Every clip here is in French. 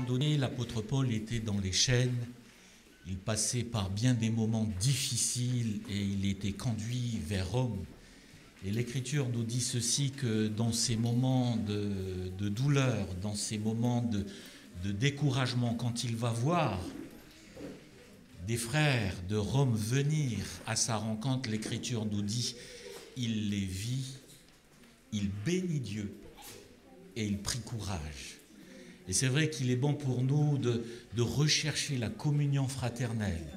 donné, l'apôtre Paul était dans les chaînes, il passait par bien des moments difficiles et il était conduit vers Rome. Et l'Écriture nous dit ceci, que dans ces moments de douleur, dans ces moments de découragement, quand il va voir des frères de Rome venir à sa rencontre, l'Écriture nous dit, il les vit, il bénit Dieu et il prit courage. Et c'est vrai qu'il est bon pour nous de rechercher la communion fraternelle,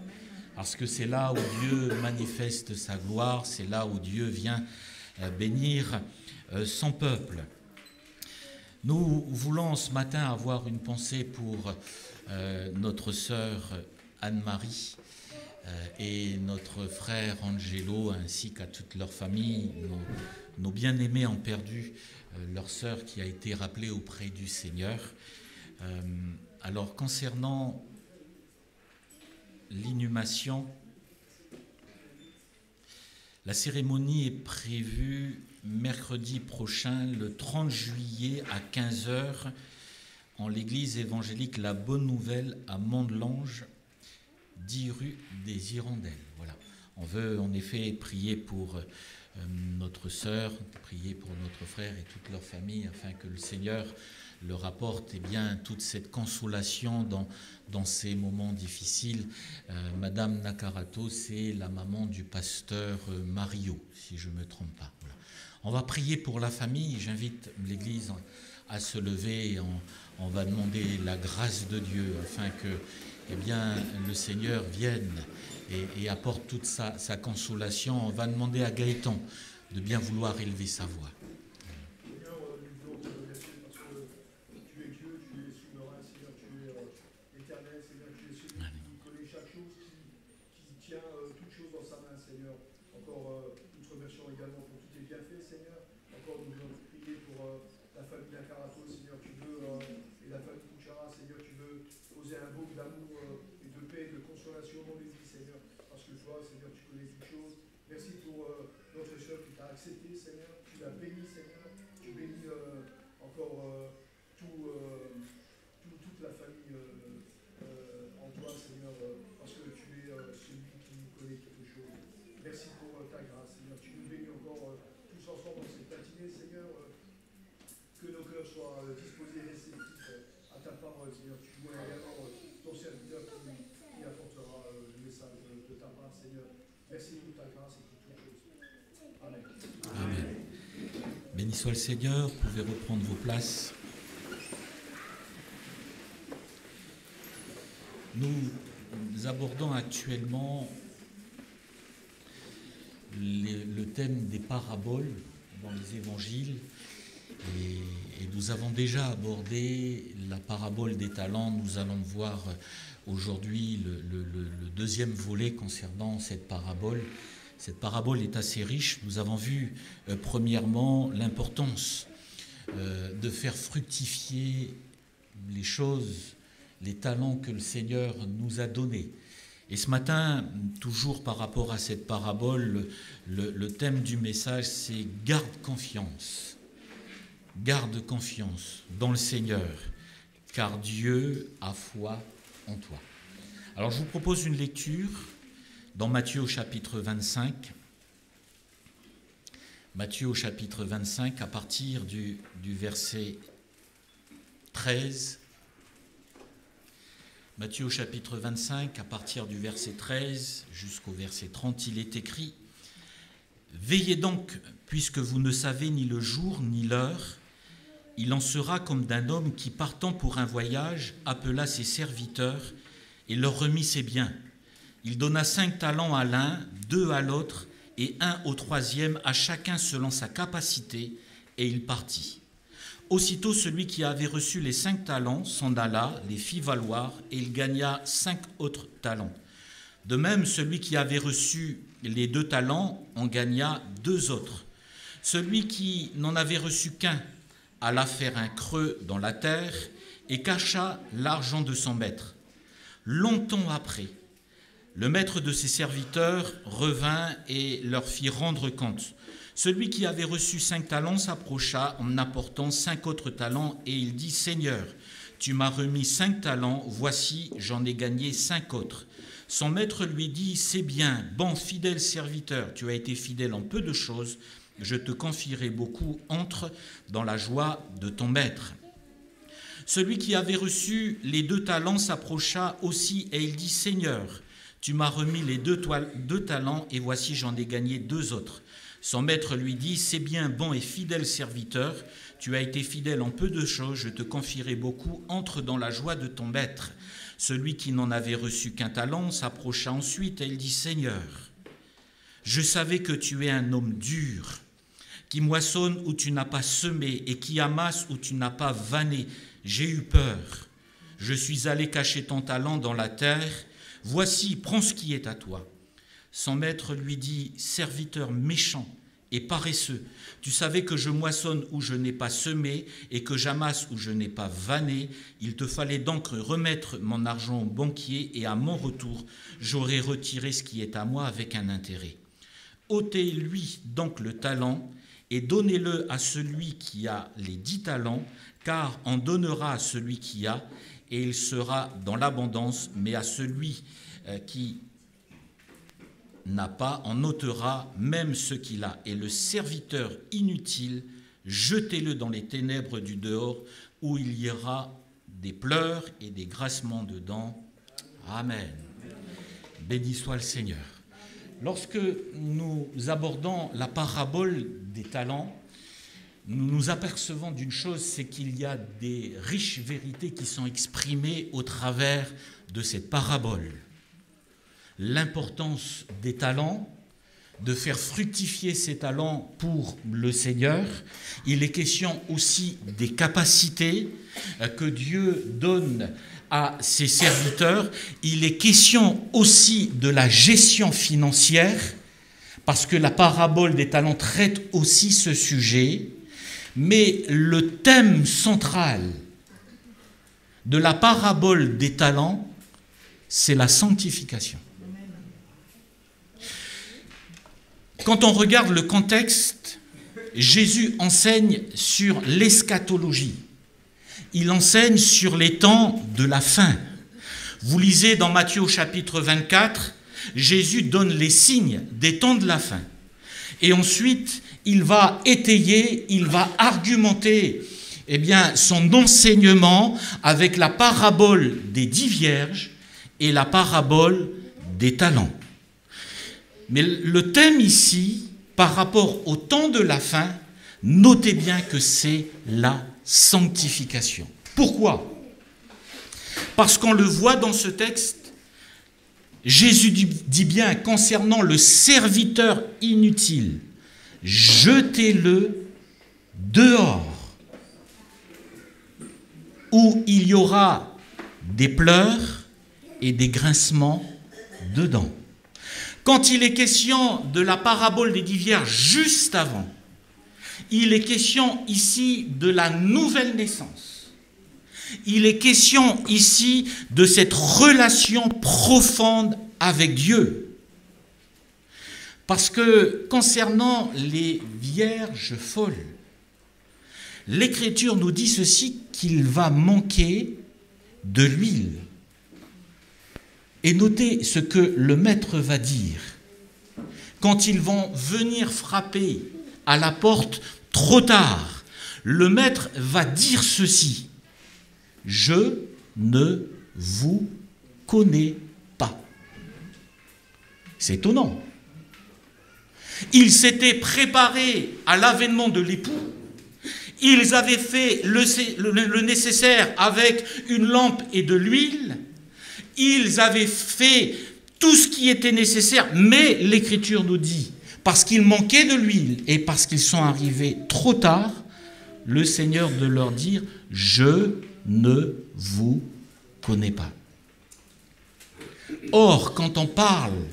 parce que c'est là où Dieu manifeste sa gloire, c'est là où Dieu vient bénir son peuple. Nous voulons ce matin avoir une pensée pour notre sœur Anne-Marie et notre frère Angelo, ainsi qu'à toute leur famille. Nos bien-aimés ont perdu leur sœur qui a été rappelée auprès du Seigneur. Alors, concernant l'inhumation, la cérémonie est prévue mercredi prochain, le 30 juillet à 15h, en l'église évangélique La Bonne Nouvelle à Mont-de-Lange, 10 rue des Hirondelles. Voilà. On veut en effet prier pour notre sœur, prier pour notre frère et toute leur famille, afin que le Seigneur leur apporte bien toute cette consolation dans ces moments difficiles. Madame Nakarato, c'est la maman du pasteur Mario, si je ne me trompe pas. Voilà. On va prier pour la famille. J'invite l'Église à se lever. On va demander la grâce de Dieu afin que le Seigneur vienne et apporte toute sa consolation. On va demander à Gaëtan de bien vouloir élever sa voix. Béni soit le Seigneur, vous pouvez reprendre vos places. Nous abordons actuellement le thème des paraboles dans les évangiles et nous avons déjà abordé la parabole des talents. Nous allons voir aujourd'hui le deuxième volet concernant cette parabole. Cette parabole est assez riche. Nous avons vu premièrement l'importance de faire fructifier les choses, les talents que le Seigneur nous a donnés. Et ce matin, toujours par rapport à cette parabole, le thème du message, c'est « Garde confiance ». Garde confiance dans le Seigneur, car Dieu a foi en toi. Alors je vous propose une lecture dans Matthieu au chapitre 25. Matthieu au chapitre 25, à partir du verset 13. Matthieu au chapitre 25, à partir du verset 13 jusqu'au verset 30, il est écrit « Veillez donc, puisque vous ne savez ni le jour ni l'heure, il en sera comme d'un homme qui, partant pour un voyage, appela ses serviteurs et leur remit ses biens. Il donna 5 talents à l'un, 2 à l'autre, et 1 au 3e, à chacun selon sa capacité, et il partit. Aussitôt, celui qui avait reçu les 5 talents s'en alla, les fit valoir, et il gagna 5 autres talents. De même, celui qui avait reçu les 2 talents en gagna 2 autres. Celui qui n'en avait reçu qu'un alla faire un creux dans la terre et cacha l'argent de son maître. Longtemps après, le maître de ses serviteurs revint et leur fit rendre compte. Celui qui avait reçu 5 talents s'approcha en apportant 5 autres talents et il dit « Seigneur, tu m'as remis 5 talents, voici, j'en ai gagné 5 autres. Son maître lui dit, c'est bien, bon, fidèle serviteur, tu as été fidèle en peu de choses, je te confierai beaucoup, entre dans la joie de ton maître. Celui qui avait reçu les 2 talents s'approcha aussi et il dit, Seigneur, tu m'as remis les 2 talents et voici j'en ai gagné 2 autres. Son maître lui dit, c'est bien, bon et fidèle serviteur, tu as été fidèle en peu de choses, je te confierai beaucoup, entre dans la joie de ton maître. Celui qui n'en avait reçu qu'un talent s'approcha ensuite et il dit, Seigneur, je savais que tu es un homme dur, qui moissonne où tu n'as pas semé et qui amasse où tu n'as pas vanné. J'ai eu peur. Je suis allé cacher ton talent dans la terre. Voici, prends ce qui est à toi. Son maître lui dit, serviteur méchant et paresseux, tu savais que je moissonne où je n'ai pas semé et que j'amasse où je n'ai pas vanné. Il te fallait donc remettre mon argent au banquier et à mon retour, j'aurais retiré ce qui est à moi avec un intérêt. Ôtez-lui donc le talent et donnez-le à celui qui a les 10 talents, car on donnera à celui qui a, et il sera dans l'abondance, mais à celui qui n'a pas, on ôtera même ce qu'il a. Et le serviteur inutile, jetez-le dans les ténèbres du dehors, où il y aura des pleurs et des grincements de dents. Amen. Béni soit le Seigneur. Lorsque nous abordons la parabole des talents, nous nous apercevons d'une chose, c'est qu'il y a des riches vérités qui sont exprimées au travers de cette parabole. L'importance des talents, de faire fructifier ces talents pour le Seigneur. Il est question aussi des capacités que Dieu donne à ses serviteurs. Il est question aussi de la gestion financière, parce que la parabole des talents traite aussi ce sujet. Mais le thème central de la parabole des talents, c'est la sanctification. Quand on regarde le contexte, Jésus enseigne sur l'eschatologie. Il enseigne sur les temps de la fin. Vous lisez dans Matthieu au chapitre 24, Jésus donne les signes des temps de la fin. Et ensuite, il va étayer, il va argumenter son enseignement avec la parabole des 10 vierges et la parabole des talents. Mais le thème ici, par rapport au temps de la fin, notez bien que c'est la sanctification. Pourquoi ? Parce qu'on le voit dans ce texte, Jésus dit bien concernant le serviteur inutile, jetez-le dehors, où il y aura des pleurs et des grincements de dents. Quand il est question de la parabole des 10 vierges juste avant, il est question ici de la nouvelle naissance. Il est question ici de cette relation profonde avec Dieu. Parce que concernant les vierges folles, l'Écriture nous dit ceci, qu'il va manquer de l'huile. Et notez ce que le maître va dire. Quand ils vont venir frapper à la porte trop tard, le maître va dire ceci. Je ne vous connais pas. C'est étonnant. Ils s'étaient préparés à l'avènement de l'époux. Ils avaient fait le nécessaire avec une lampe et de l'huile. Ils avaient fait tout ce qui était nécessaire, mais l'Écriture nous dit, parce qu'il manquait de l'huile et parce qu'ils sont arrivés trop tard, le Seigneur de leur dire « Je ne vous connais pas ». Or, quand on parle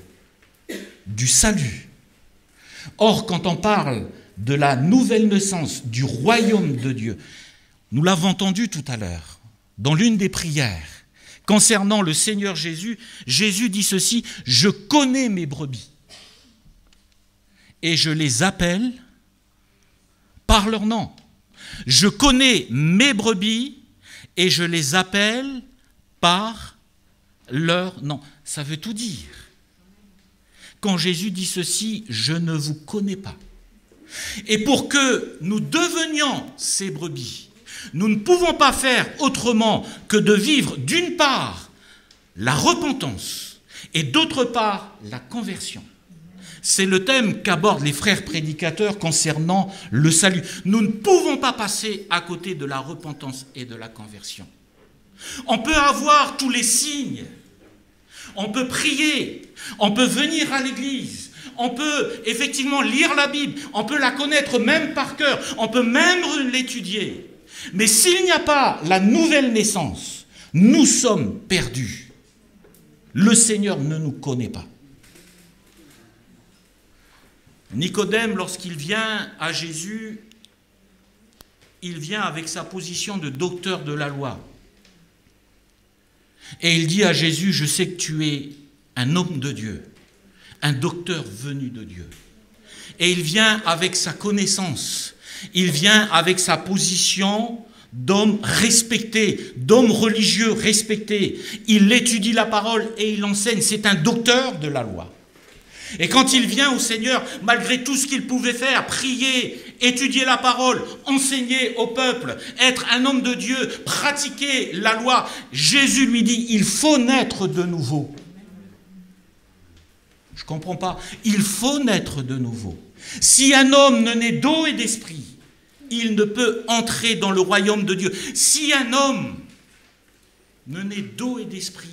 du salut, or, quand on parle de la nouvelle naissance du royaume de Dieu, nous l'avons entendu tout à l'heure, dans l'une des prières, concernant le Seigneur Jésus, Jésus dit ceci, « Je connais mes brebis et je les appelle par leur nom. Je connais mes brebis et je les appelle par leur nom. Ça veut tout dire. Quand Jésus dit ceci, je ne vous connais pas. Et pour que nous devenions ces brebis, nous ne pouvons pas faire autrement que de vivre d'une part la repentance et d'autre part la conversion. C'est le thème qu'abordent les frères prédicateurs concernant le salut. Nous ne pouvons pas passer à côté de la repentance et de la conversion. On peut avoir tous les signes, on peut prier, on peut venir à l'église, on peut effectivement lire la Bible, on peut la connaître même par cœur, on peut même l'étudier. Mais s'il n'y a pas la nouvelle naissance, nous sommes perdus. Le Seigneur ne nous connaît pas. Nicodème, lorsqu'il vient à Jésus, il vient avec sa position de docteur de la loi. Et il dit à Jésus, je sais que tu es un homme de Dieu, un docteur venu de Dieu. Et il vient avec sa connaissance, il vient avec sa position d'homme respecté, d'homme religieux respecté. Il étudie la parole et il enseigne, c'est un docteur de la loi. Et quand il vient au Seigneur, malgré tout ce qu'il pouvait faire, prier, étudier la parole, enseigner au peuple, être un homme de Dieu, pratiquer la loi, Jésus lui dit, il faut naître de nouveau. Je ne comprends pas. Il faut naître de nouveau. Si un homme ne naît d'eau et d'esprit, il ne peut entrer dans le royaume de Dieu. Si un homme ne naît d'eau et d'esprit,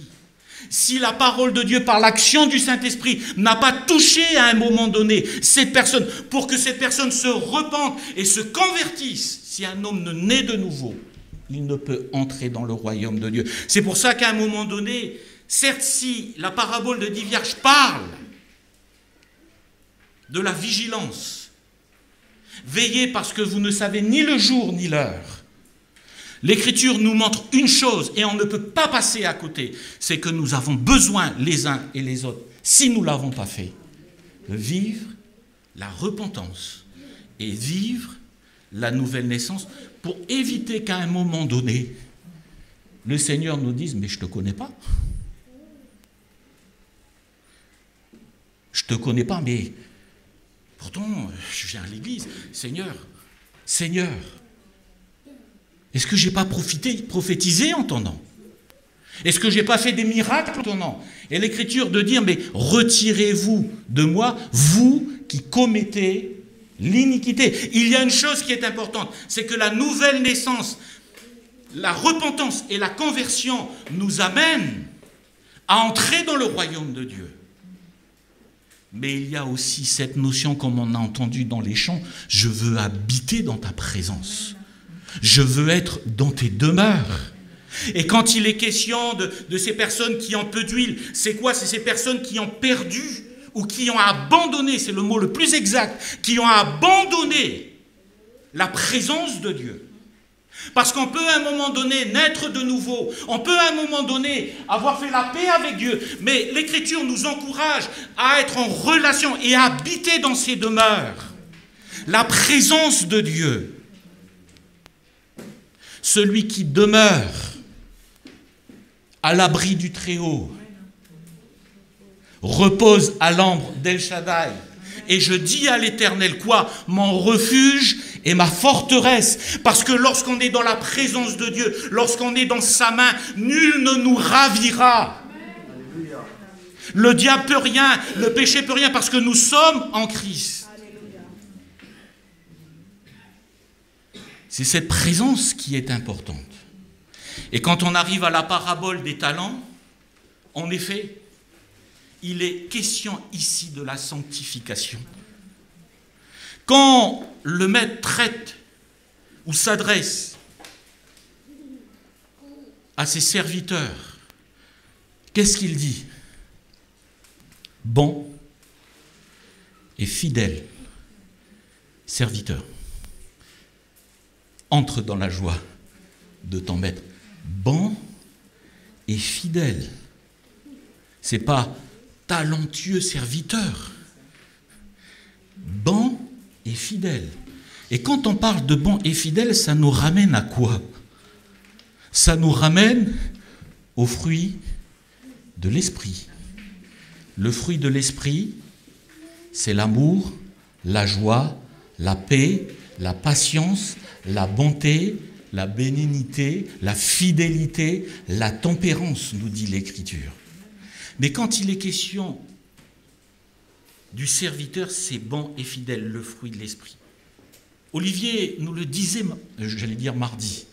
si la parole de Dieu par l'action du Saint-Esprit n'a pas touché à un moment donné cette personne, pour que cette personne se repente et se convertisse, si un homme ne naît de nouveau, il ne peut entrer dans le royaume de Dieu. C'est pour ça qu'à un moment donné, certes si la parabole de 10 vierges parle de la vigilance, veillez parce que vous ne savez ni le jour ni l'heure. L'Écriture nous montre une chose, et on ne peut pas passer à côté, c'est que nous avons besoin les uns et les autres, si nous ne l'avons pas fait, de vivre la repentance et vivre la nouvelle naissance pour éviter qu'à un moment donné, le Seigneur nous dise « mais je ne te connais pas. Je ne te connais pas, mais pourtant, je viens à l'église. Seigneur, est-ce que je n'ai pas prophétisé en ton nom? Est-ce que je n'ai pas fait des miracles en ton nom? Et l'Écriture de dire, mais retirez-vous de moi, vous qui commettez l'iniquité. Il y a une chose qui est importante, c'est que la nouvelle naissance, la repentance et la conversion nous amènent à entrer dans le royaume de Dieu. Mais il y a aussi cette notion, comme on a entendu dans les chants, je veux habiter dans ta présence. Je veux être dans tes demeures. Et quand il est question de ces personnes qui ont peu d'huile, c'est quoi? C'est ces personnes qui ont perdu ou qui ont abandonné, c'est le mot le plus exact, qui ont abandonné la présence de Dieu. Parce qu'on peut à un moment donné naître de nouveau, on peut à un moment donné avoir fait la paix avec Dieu, mais l'Écriture nous encourage à être en relation et à habiter dans ses demeures. La présence de Dieu. Celui qui demeure à l'abri du Très-Haut repose à l'ombre d'El Shaddai. Et je dis à l'Éternel quoi? Mon refuge et ma forteresse. Parce que lorsqu'on est dans la présence de Dieu, lorsqu'on est dans sa main, nul ne nous ravira. Le diable peut rien, le péché peut rien, parce que nous sommes en Christ. C'est cette présence qui est importante. Et quand on arrive à la parabole des talents, en effet, il est question ici de la sanctification. Quand le maître traite ou s'adresse à ses serviteurs, qu'est-ce qu'il dit? Bon et fidèle serviteur. Entre dans la joie de ton maître. Bon et fidèle. Ce n'est pas talentueux serviteur. Bon et fidèle. Et quand on parle de bon et fidèle, ça nous ramène à quoi? ça nous ramène au fruit de l'esprit. Le fruit de l'esprit, c'est l'amour, la joie, la paix, la patience, la bonté, la bénignité, la fidélité, la tempérance, nous dit l'Écriture. Mais quand il est question du serviteur, c'est bon et fidèle, le fruit de l'esprit. Olivier nous le disait, j'allais dire mardi,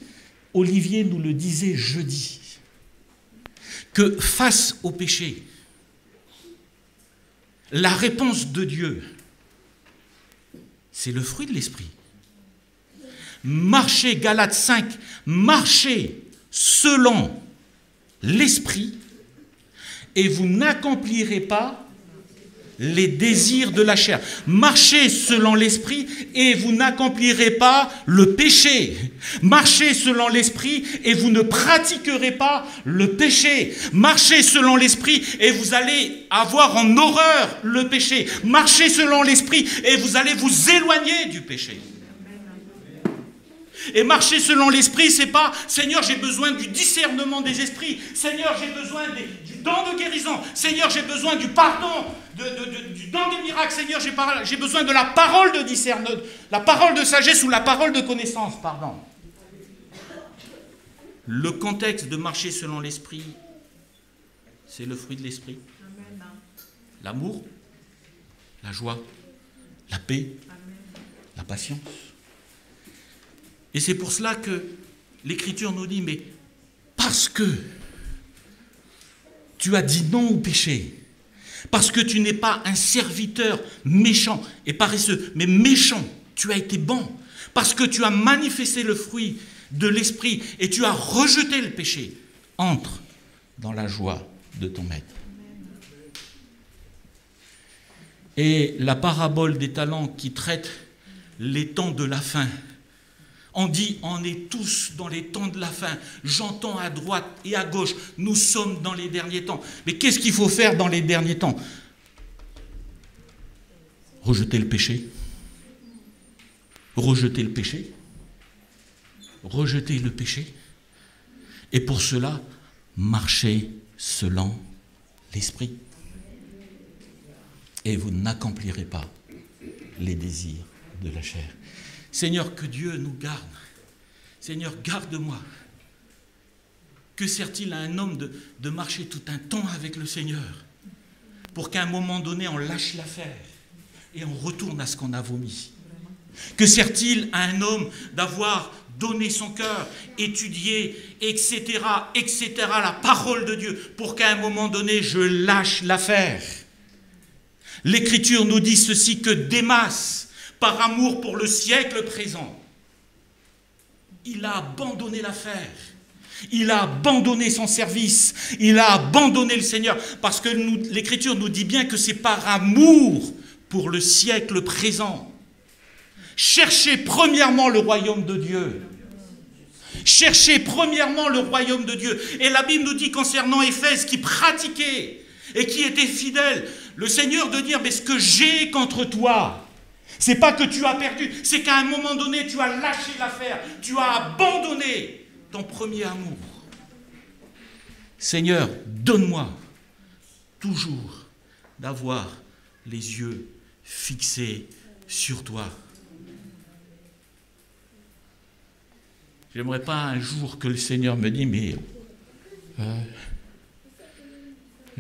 Olivier nous le disait jeudi, que face au péché, la réponse de Dieu, c'est le fruit de l'esprit. Marchez, Galates 5, marchez selon l'esprit et vous n'accomplirez pas les désirs de la chair. Marchez selon l'esprit et vous n'accomplirez pas le péché. Marchez selon l'esprit et vous ne pratiquerez pas le péché. Marchez selon l'esprit et vous allez avoir en horreur le péché. Marchez selon l'esprit et vous allez vous éloigner du péché. Et marcher selon l'esprit, c'est pas « Seigneur, j'ai besoin du discernement des esprits. Seigneur, j'ai besoin du don de guérison. Seigneur, j'ai besoin du pardon, du don des miracles. Seigneur, j'ai besoin de la parole de discernement, la parole de sagesse ou la parole de connaissance. » Pardon. Le contexte de marcher selon l'esprit, c'est le fruit de l'esprit. L'amour, la joie, la paix, la patience. Et c'est pour cela que l'Écriture nous dit, mais parce que tu as dit non au péché, parce que tu n'es pas un serviteur méchant et paresseux, mais méchant, tu as été bon, parce que tu as manifesté le fruit de l'esprit et tu as rejeté le péché, entre dans la joie de ton maître. Et la parabole des talents qui traite les temps de la fin, on dit, on est tous dans les temps de la fin. J'entends à droite et à gauche, nous sommes dans les derniers temps. Mais qu'est-ce qu'il faut faire dans les derniers temps? Rejeter le péché. Rejeter le péché. Rejeter le péché. Et pour cela, marcher selon l'esprit. Et vous n'accomplirez pas les désirs de la chair. Seigneur, que Dieu nous garde. Seigneur, garde-moi. Que sert-il à un homme de marcher tout un temps avec le Seigneur pour qu'à un moment donné, on lâche l'affaire et on retourne à ce qu'on a vomi? Que sert-il à un homme d'avoir donné son cœur, étudié, etc., la parole de Dieu, pour qu'à un moment donné, je lâche l'affaire? L'Écriture nous dit ceci, que Démas, par amour pour le siècle présent, il a abandonné l'affaire. Il a abandonné son service. Il a abandonné le Seigneur. Parce que l'Écriture nous dit bien que c'est par amour pour le siècle présent. Cherchez premièrement le royaume de Dieu. Cherchez premièrement le royaume de Dieu. Et la Bible nous dit concernant Éphèse, qui pratiquait et qui était fidèle, le Seigneur de dire, mais ce que j'ai contre toi, c'est pas que tu as perdu, c'est qu'à un moment donné, tu as lâché l'affaire, tu as abandonné ton premier amour. Seigneur, donne-moi toujours d'avoir les yeux fixés sur toi. J'aimerais pas un jour que le Seigneur me dise, mais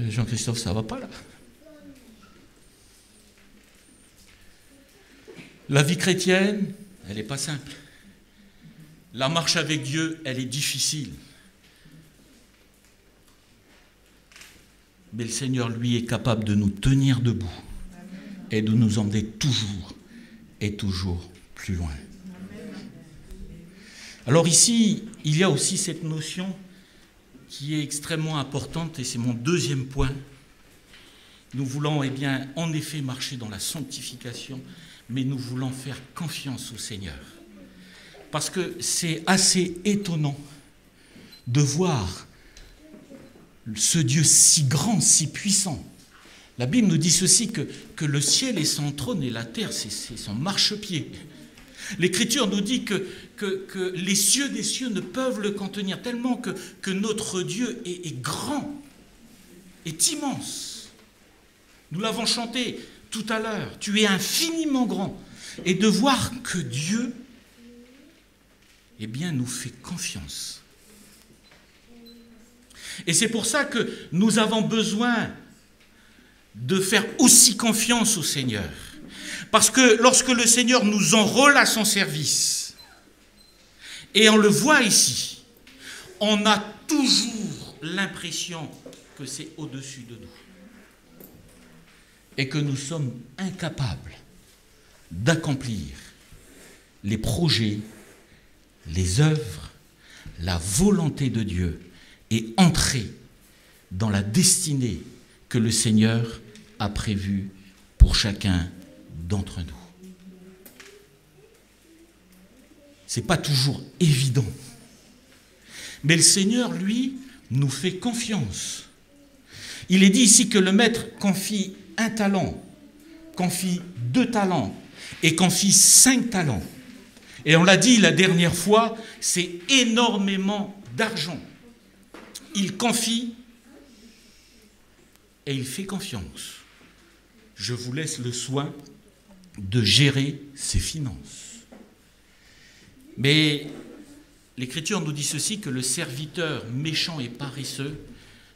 Jean-Christophe, ça va pas là. La vie chrétienne, elle n'est pas simple. La marche avec Dieu, elle est difficile. Mais le Seigneur, lui, est capable de nous tenir debout et de nous emmener toujours et toujours plus loin. Alors ici, il y a aussi cette notion qui est extrêmement importante, et c'est mon deuxième point. Nous voulons, en effet, marcher dans la sanctification, mais nous voulons faire confiance au Seigneur. Parce que c'est assez étonnant de voir ce Dieu si grand, si puissant. La Bible nous dit ceci, que le ciel est son trône et la terre, c'est son marchepied. L'Écriture nous dit que les cieux des cieux ne peuvent le contenir, tellement que notre Dieu est grand, est immense. Nous l'avons chanté tout à l'heure, tu es infiniment grand. Et de voir que Dieu, eh bien, nous fait confiance. Et c'est pour ça que nous avons besoin de faire aussi confiance au Seigneur. Parce que lorsque le Seigneur nous enrôle à son service, et on le voit ici, on a toujours l'impression que c'est au-dessus de nous. Et que nous sommes incapables d'accomplir les projets, les œuvres, la volonté de Dieu et entrer dans la destinée que le Seigneur a prévue pour chacun d'entre nous. Ce n'est pas toujours évident. Mais le Seigneur, lui, nous fait confiance. Il est dit ici que le maître confie 1 talent, confie 2 talents et confie 5 talents. Et on l'a dit la dernière fois, c'est énormément d'argent. Il confie et il fait confiance. Je vous laisse le soin de gérer ses finances. Mais l'Écriture nous dit ceci, que le serviteur méchant et paresseux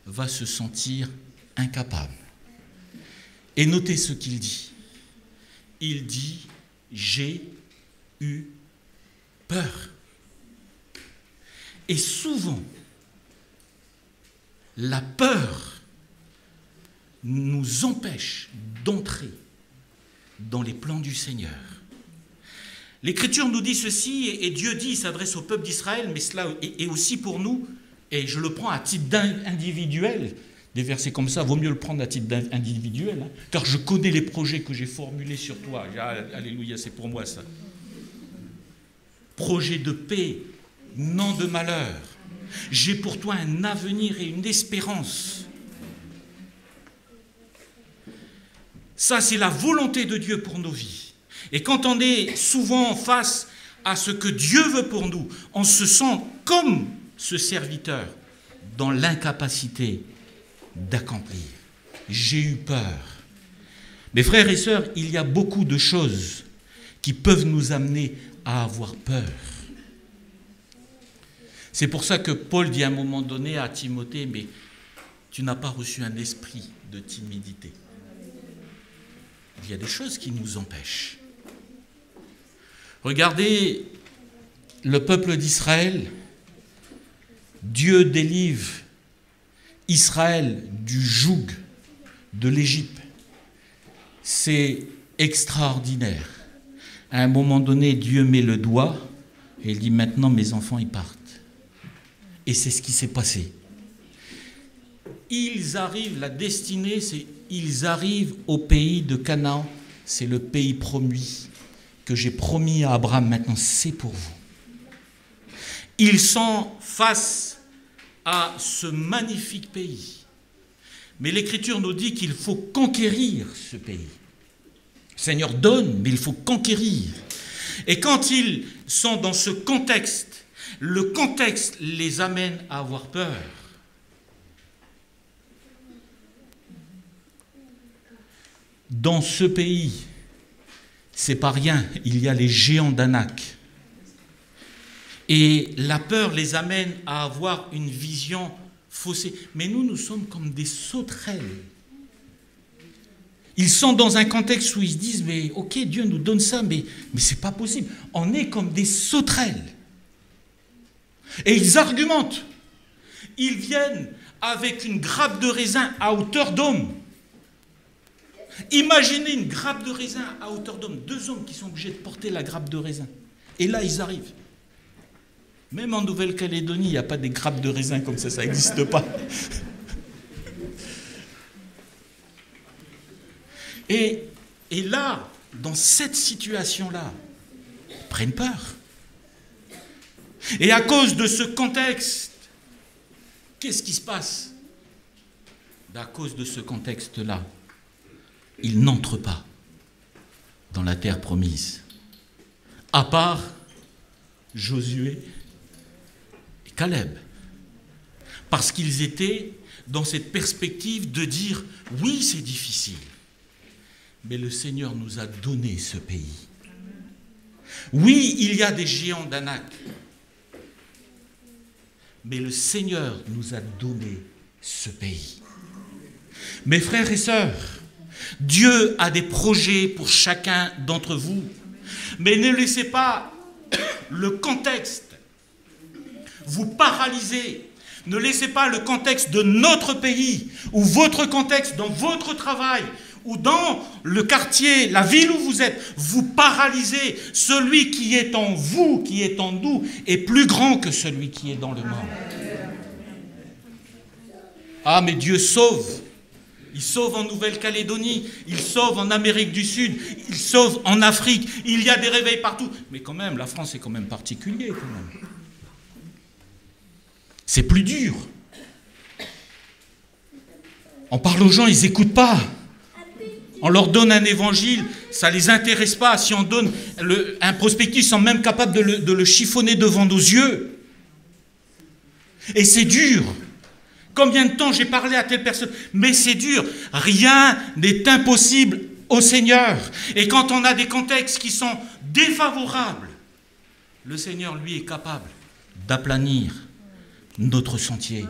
va se sentir incapable. Et notez ce qu'il dit. Il dit « j'ai eu peur ». Et souvent, la peur nous empêche d'entrer dans les plans du Seigneur. L'Écriture nous dit ceci, et Dieu dit, il s'adresse au peuple d'Israël, mais cela est aussi pour nous, et je le prends à titre individuel. Des versets comme ça, vaut mieux le prendre à titre individuel, hein, car je connais les projets que j'ai formulés sur toi. Alléluia, c'est pour moi ça. Projet de paix, non de malheur. J'ai pour toi un avenir et une espérance. Ça, c'est la volonté de Dieu pour nos vies. Et quand on est souvent face à ce que Dieu veut pour nous, on se sent comme ce serviteur dans l'incapacité d'accomplir. J'ai eu peur. Mes frères et sœurs, il y a beaucoup de choses qui peuvent nous amener à avoir peur. C'est pour ça que Paul dit à un moment donné à Timothée, mais tu n'as pas reçu un esprit de timidité. Il y a des choses qui nous empêchent. Regardez le peuple d'Israël. Dieu délivre Israël du joug de l'Égypte. C'est extraordinaire. À un moment donné, Dieu met le doigt et il dit maintenant mes enfants ils partent. Et c'est ce qui s'est passé. Ils arrivent, la destinée, c'est ils arrivent au pays de Canaan. C'est le pays promis que j'ai promis à Abraham. Maintenant, c'est pour vous. Ils sont face à ce magnifique pays. Mais l'Écriture nous dit qu'il faut conquérir ce pays. Le Seigneur donne, mais il faut conquérir. Et quand ils sont dans ce contexte, le contexte les amène à avoir peur. Dans ce pays, c'est pas rien, il y a les géants d'Anak. Et la peur les amène à avoir une vision faussée. Mais nous sommes comme des sauterelles. Ils sont dans un contexte où ils se disent, mais ok, Dieu nous donne ça, mais c'est pas possible. On est comme des sauterelles. Et ils argumentent. Ils viennent avec une grappe de raisin à hauteur d'homme. Imaginez une grappe de raisin à hauteur d'homme. 2 hommes qui sont obligés de porter la grappe de raisin. Et là, ils arrivent. Même en Nouvelle-Calédonie, il n'y a pas des grappes de raisin comme ça n'existe pas. Et là, dans cette situation-là, ils prennent peur. Et à cause de ce contexte, qu'est-ce qui se passe? À cause de ce contexte-là, ils n'entrent pas dans la terre promise. à part Josué et Caleb. Parce qu'ils étaient dans cette perspective de dire, oui, c'est difficile, mais le Seigneur nous a donné ce pays. Oui, il y a des géants d'Anak, mais le Seigneur nous a donné ce pays. Mes frères et sœurs, Dieu a des projets pour chacun d'entre vous, mais ne laissez pas le contexte vous paralyser. Ne laissez pas le contexte de notre pays ou votre contexte dans votre travail ou dans le quartier, la ville où vous êtes, vous paralyser. Celui qui est en vous, qui est en nous, est plus grand que celui qui est dans le monde. Ah, mais Dieu sauve. Il sauve en Nouvelle-Calédonie, il sauve en Amérique du Sud, il sauve en Afrique. Il y a des réveils partout. Mais quand même, la France est quand même particulier, quand même. C'est plus dur. On parle aux gens, ils n'écoutent pas. On leur donne un évangile, ça ne les intéresse pas. Si on donne un prospectus, ils sont même capables de le chiffonner devant nos yeux. Et c'est dur. Combien de temps j'ai parlé à telle personne? Mais c'est dur. Rien n'est impossible au Seigneur. Et quand on a des contextes qui sont défavorables, le Seigneur, lui, est capable d'aplanir notre sentier.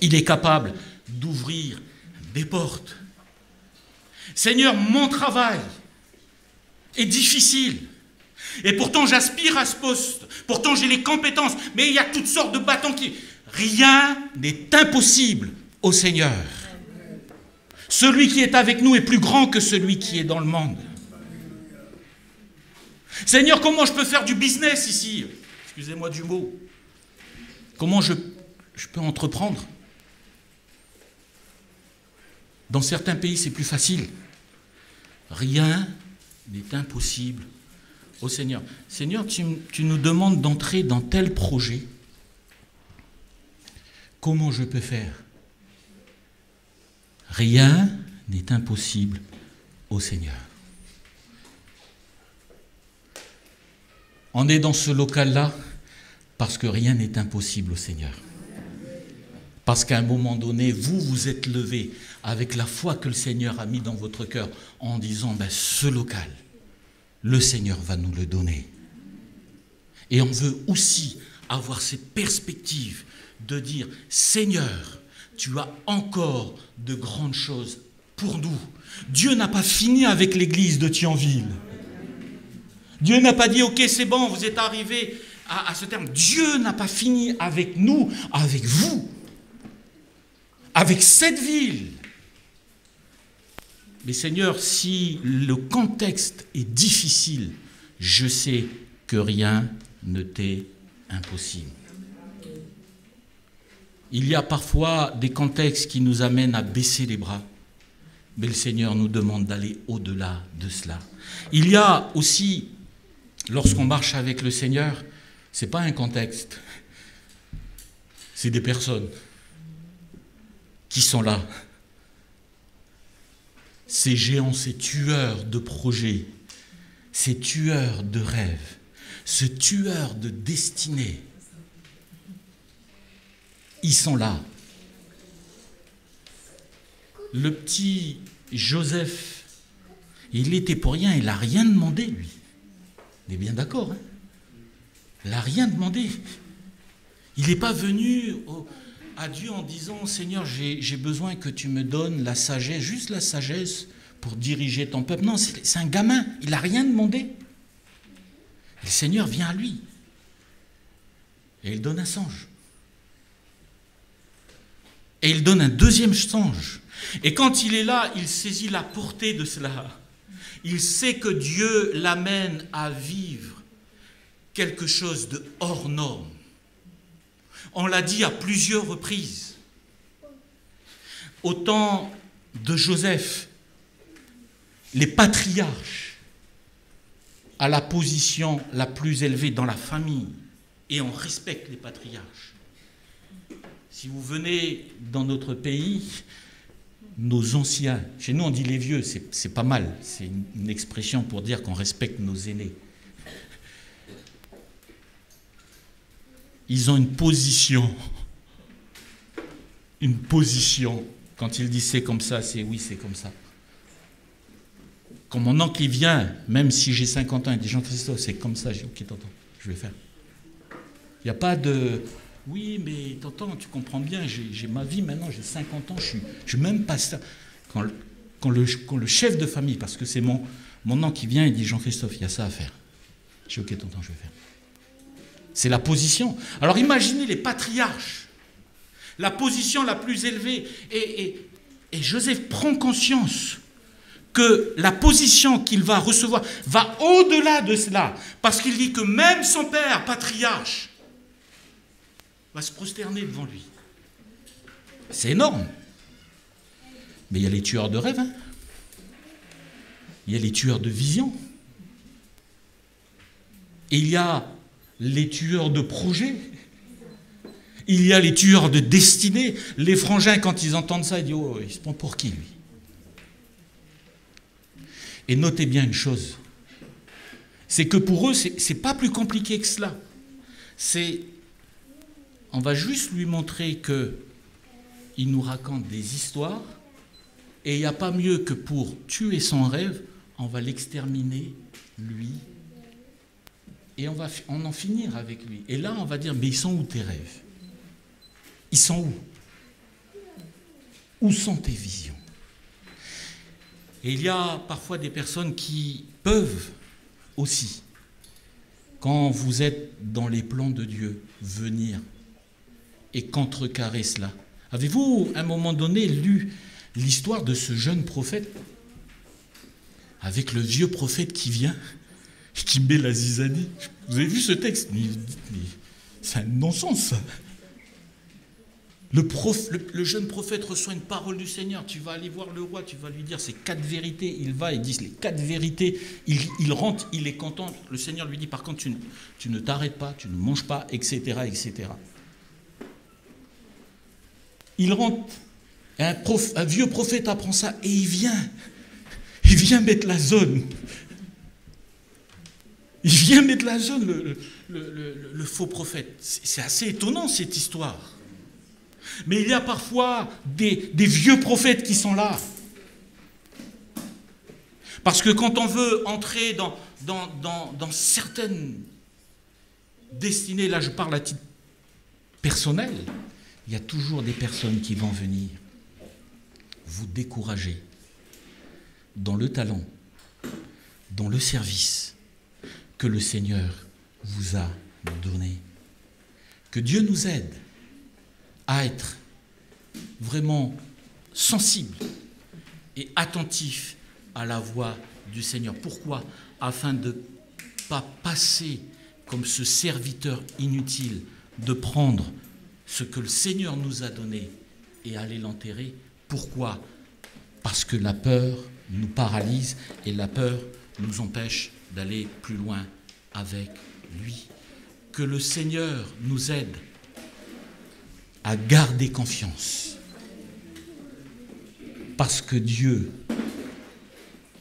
Il est capable d'ouvrir des portes. Seigneur, mon travail est difficile. Et pourtant, j'aspire à ce poste. Pourtant, j'ai les compétences. Mais il y a toutes sortes de bâtons qui... Rien n'est impossible au Seigneur. Celui qui est avec nous est plus grand que celui qui est dans le monde. Seigneur, comment je peux faire du business ici? Excusez-moi du mot. Comment je peux entreprendre? Dans certains pays, c'est plus facile. Rien n'est impossible au Seigneur. Seigneur, tu nous demandes d'entrer dans tel projet. Comment je peux faire? Rien n'est impossible au Seigneur. On est dans ce local-là parce que rien n'est impossible au Seigneur. Parce qu'à un moment donné, vous êtes levé avec la foi que le Seigneur a mis dans votre cœur en disant, ce local, le Seigneur va nous le donner. Et on veut aussi avoir cette perspective de dire, Seigneur, tu as encore de grandes choses pour nous. Dieu n'a pas fini avec l'église de Thionville. Dieu n'a pas dit, ok, c'est bon, vous êtes arrivés à ce terme. Dieu n'a pas fini avec nous, avec vous, avec cette ville. Mais Seigneur, si le contexte est difficile, je sais que rien ne t'est impossible. Il y a parfois des contextes qui nous amènent à baisser les bras, mais le Seigneur nous demande d'aller au-delà de cela. Il y a aussi, lorsqu'on marche avec le Seigneur, ce n'est pas un contexte, c'est des personnes qui sont là. Ces géants, ces tueurs de projets, ces tueurs de rêves, ce tueur de destinée, ils sont là. Le petit Joseph, il était pour rien, il n'a rien demandé, lui. On est bien d'accord, hein? Il n'a rien demandé. Il n'est pas venu à Dieu en disant, Seigneur, j'ai besoin que tu me donnes la sagesse, juste la sagesse pour diriger ton peuple. Non, c'est un gamin, il n'a rien demandé. Et le Seigneur vient à lui. Et il donne un songe. Et il donne un deuxième songe. Et quand il est là, il saisit la portée de cela. Il sait que Dieu l'amène à vivre quelque chose de hors norme. On l'a dit à plusieurs reprises. Au temps de Joseph, les patriarches à la position la plus élevée dans la famille, et on respecte les patriarches. Si vous venez dans notre pays, nos anciens, chez nous on dit les vieux, c'est pas mal, c'est une expression pour dire qu'on respecte nos aînés. ils ont une position. Une position. Quand ils disent c'est comme ça, c'est oui, c'est comme ça. Quand mon oncle il vient, même si j'ai 50 ans, il dit Jean-Christophe, c'est comme ça, je dis ok, tonton, je vais faire. Il n'y a pas de oui, mais tonton, tu comprends bien, j'ai ma vie maintenant, j'ai 50 ans, je suis même pas ça. Quand le chef de famille, parce que c'est mon oncle qui vient, il dit Jean-Christophe, il y a ça à faire. Je dis ok, tonton, je vais faire. C'est la position. Alors imaginez les patriarches, la position la plus élevée. Et Joseph prend conscience que la position qu'il va recevoir va au-delà de cela. Parce qu'il dit que même son père, patriarche, va se prosterner devant lui. C'est énorme. Mais il y a les tueurs de rêves. Hein. Il y a les tueurs de visions. Et il y a les tueurs de projets. Il y a les tueurs de destinée. Les frangins, quand ils entendent ça, ils disent « Oh, il se prend pour qui, lui ?» Et notez bien une chose, c'est que pour eux, c'est pas plus compliqué que cela. On va juste lui montrer qu'il nous raconte des histoires, et il n'y a pas mieux que pour tuer son rêve, on va l'exterminer, lui, et on va en finir avec lui. Et là, on va dire, mais ils sont où tes rêves? Ils sont où? Où sont tes visions? Et il y a parfois des personnes qui peuvent aussi, quand vous êtes dans les plans de Dieu, venir et contrecarrer cela. Avez-vous, à un moment donné, lu l'histoire de ce jeune prophète, avec le vieux prophète qui vient, qui met la zizanie? Vous avez vu ce texte? Mais c'est un non-sens, ça. Le jeune prophète reçoit une parole du Seigneur. Tu vas aller voir le roi, tu vas lui dire ces 4 vérités. Il va, il dit les 4 vérités. Il rentre, il est content. Le Seigneur lui dit, par contre, tu ne t'arrêtes pas, tu ne manges pas, etc., etc. Il rentre, un vieux prophète apprend ça et il vient mettre la zone. Il vient mettre la zone, le faux prophète. C'est assez étonnant, cette histoire. Mais il y a parfois des vieux prophètes qui sont là. Parce que quand on veut entrer dans certaines destinées, là je parle à titre personnel, il y a toujours des personnes qui vont venir vous décourager dans le talent, dans le service que le Seigneur vous a donné. Que Dieu nous aide à être vraiment sensible et attentif à la voix du Seigneur. Pourquoi? Afin de ne pas passer comme ce serviteur inutile, de prendre ce que le Seigneur nous a donné et aller l'enterrer. Pourquoi? Parce que la peur nous paralyse et la peur nous empêche d'aller plus loin avec lui. Que le Seigneur nous aide à garder confiance. Parce que Dieu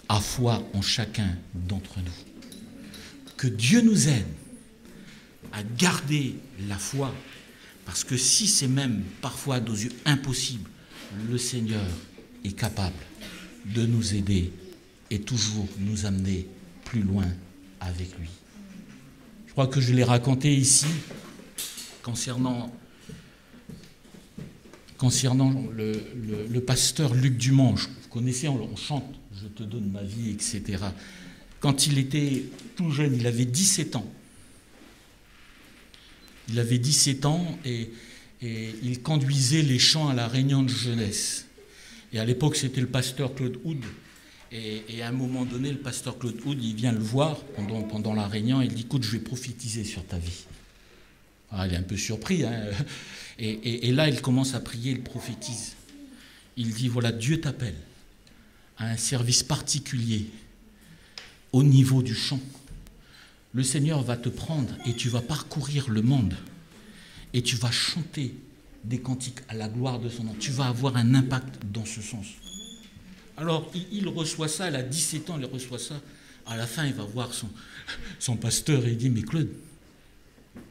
a foi en chacun d'entre nous. Que Dieu nous aide à garder la foi. Parce que si c'est même parfois à nos yeux impossible, le Seigneur est capable de nous aider et toujours nous amener plus loin avec lui. Je crois que je l'ai raconté ici concernant le pasteur Luc Dumange. Vous connaissez, on chante « Je te donne ma vie », etc. Quand il était tout jeune, il avait 17 ans. Il avait 17 ans et il conduisait les chants à la réunion de jeunesse. Et à l'époque, c'était le pasteur Claude Houd. Et à un moment donné, le pasteur Claude Houd, il vient le voir pendant la réunion et il dit « Écoute, je vais prophétiser sur ta vie. » Ah, il est un peu surpris, hein. Et là, il commence à prier, il prophétise. Il dit, voilà, Dieu t'appelle à un service particulier au niveau du chant. Le Seigneur va te prendre et tu vas parcourir le monde et tu vas chanter des cantiques à la gloire de son nom. Tu vas avoir un impact dans ce sens. Alors, il reçoit ça, il a 17 ans, il reçoit ça. À la fin, il va voir son pasteur et il dit, mais Claude,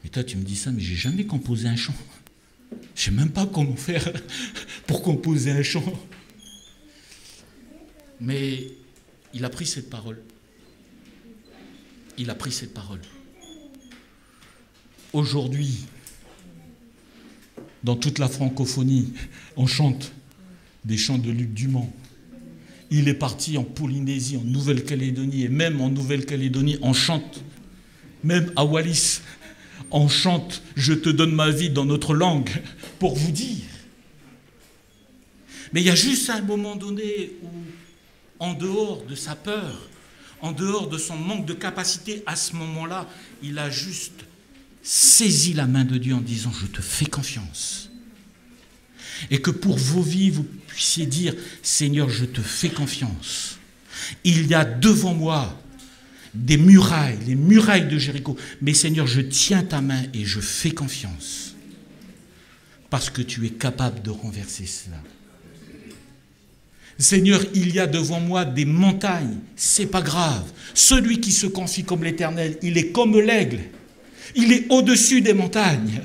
Mais toi, tu me dis ça, mais j'ai jamais composé un chant. Je sais même pas comment faire pour composer un chant. Mais il a pris cette parole. Il a pris cette parole. Aujourd'hui, dans toute la francophonie, on chante des chants de Luc Dumont. Il est parti en Polynésie, en Nouvelle-Calédonie, et même en Nouvelle-Calédonie, on chante. Même à Wallis, on chante « Je te donne ma vie » dans notre langue, pour vous dire. Mais il y a juste un moment donné où, en dehors de sa peur, en dehors de son manque de capacité, à ce moment-là, il a juste saisi la main de Dieu en disant « Je te fais confiance ». Et que pour vos vies, vous puissiez dire « Seigneur, je te fais confiance. Il y a devant moi des murailles, les murailles de Jéricho. Mais Seigneur, je tiens ta main et je fais confiance. Parce que tu es capable de renverser cela. Seigneur, il y a devant moi des montagnes. C'est pas grave. Celui qui se confie comme l'Éternel, il est comme l'aigle. Il est au-dessus des montagnes.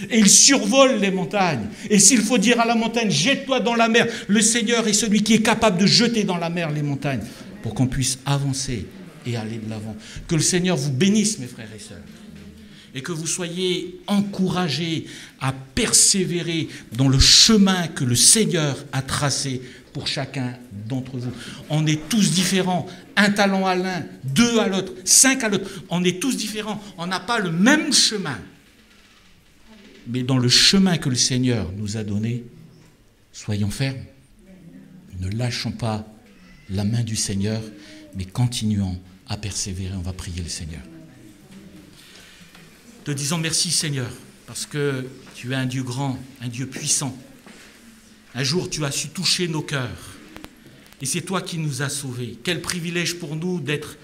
Et il survole les montagnes. Et s'il faut dire à la montagne, jette-toi dans la mer, le Seigneur est celui qui est capable de jeter dans la mer les montagnes pour qu'on puisse avancer et aller de l'avant. Que le Seigneur vous bénisse, mes frères et sœurs. Et que vous soyez encouragés à persévérer dans le chemin que le Seigneur a tracé pour chacun d'entre vous. On est tous différents. Un talent à l'un, 2 à l'autre, 5 à l'autre. On est tous différents. On n'a pas le même chemin. Mais dans le chemin que le Seigneur nous a donné, soyons fermes. Ne lâchons pas la main du Seigneur, mais continuons à persévérer. On va prier le Seigneur. Te disons merci Seigneur, parce que tu es un Dieu grand, un Dieu puissant. Un jour tu as su toucher nos cœurs. Et c'est toi qui nous as sauvés. Quel privilège pour nous d'être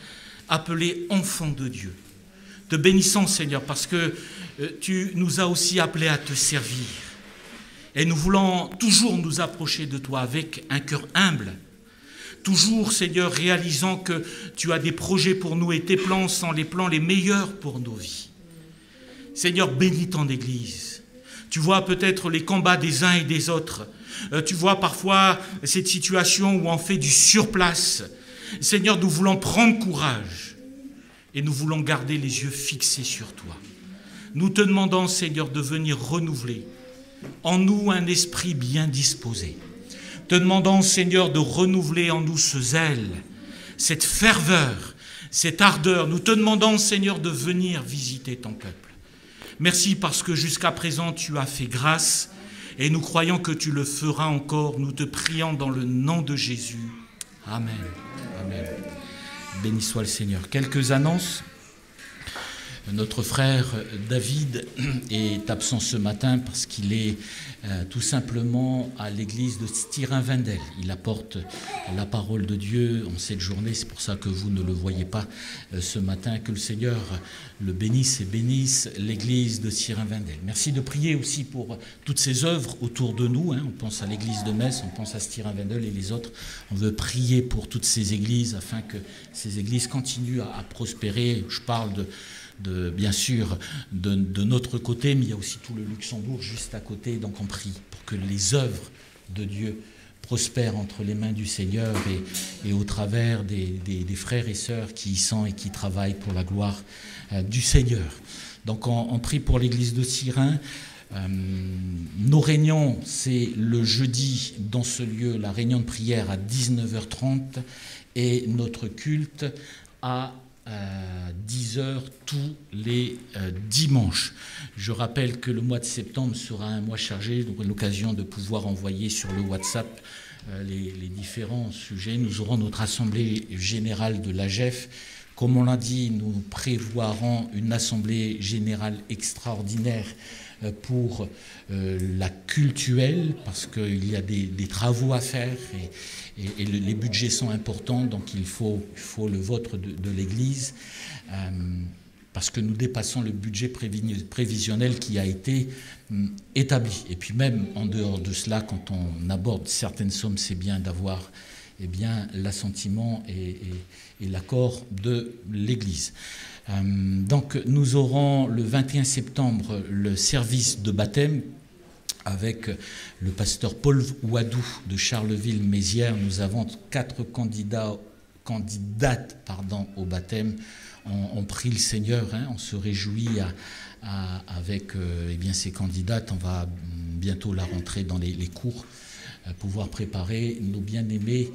appelés enfants de Dieu. Te bénissons Seigneur, parce que tu nous as aussi appelés à te servir. Et nous voulons toujours nous approcher de toi avec un cœur humble. Toujours, Seigneur, réalisant que tu as des projets pour nous et tes plans sont les plans les meilleurs pour nos vies. Seigneur, bénis ton Église. Tu vois peut-être les combats des uns et des autres. Tu vois parfois cette situation où on fait du surplace. Seigneur, nous voulons prendre courage et nous voulons garder les yeux fixés sur toi. Nous te demandons, Seigneur, de venir renouveler en nous un esprit bien disposé. Te demandons, Seigneur, de renouveler en nous ce zèle, cette ferveur, cette ardeur. Nous te demandons, Seigneur, de venir visiter ton peuple. Merci parce que jusqu'à présent, tu as fait grâce et nous croyons que tu le feras encore. Nous te prions dans le nom de Jésus. Amen. Amen. Béni soit le Seigneur. Quelques annonces. Notre frère David est absent ce matin parce qu'il est tout simplement à l'église de Stirin-Wendel. Il apporte la parole de Dieu en cette journée. C'est pour ça que vous ne le voyez pas ce matin. Que le Seigneur le bénisse et bénisse l'église de Stirin-Wendel. Merci de prier aussi pour toutes ces œuvres autour de nous. On pense à l'église de Metz, on pense à Stirin-Wendel et les autres. On veut prier pour toutes ces églises afin que ces églises continuent à prospérer. Je parle bien sûr de notre côté, mais il y a aussi tout le Luxembourg juste à côté, donc on prie pour que les œuvres de Dieu prospèrent entre les mains du Seigneur et au travers des frères et sœurs qui y sont et qui travaillent pour la gloire du Seigneur. Donc on prie pour l'église de Stirin. Nos réunions, c'est le jeudi dans ce lieu, la réunion de prière à 19h30 et notre culte à 10h tous les dimanches. Je rappelle que le mois de septembre sera un mois chargé, donc l'occasion de pouvoir envoyer sur le WhatsApp les différents sujets. Nous aurons notre assemblée générale de l'AGEF. Comme on l'a dit, nous prévoirons une assemblée générale extraordinaire pour la cultuelle, parce qu'il y a des travaux à faire et les budgets sont importants, donc il faut le vote de l'Église, parce que nous dépassons le budget prévisionnel qui a été établi. Et puis même en dehors de cela, quand on aborde certaines sommes, c'est bien d'avoir eh bien, l'assentiment et l'accord de l'Église. Donc nous aurons le 21 septembre le service de baptême avec le pasteur Paul Ouadou de Charleville-Mézières. Nous avons 4 candidates au baptême. On prie le Seigneur, on se réjouit avec eh bien, ces candidates. On va bientôt la rentrer dans les cours, pouvoir préparer nos bien-aimés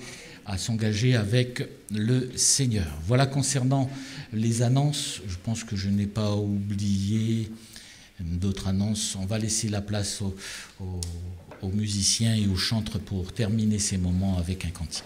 à s'engager avec le Seigneur. Voilà concernant les annonces. Je pense que je n'ai pas oublié d'autres annonces. On va laisser la place aux musiciens et aux chantres pour terminer ces moments avec un cantique.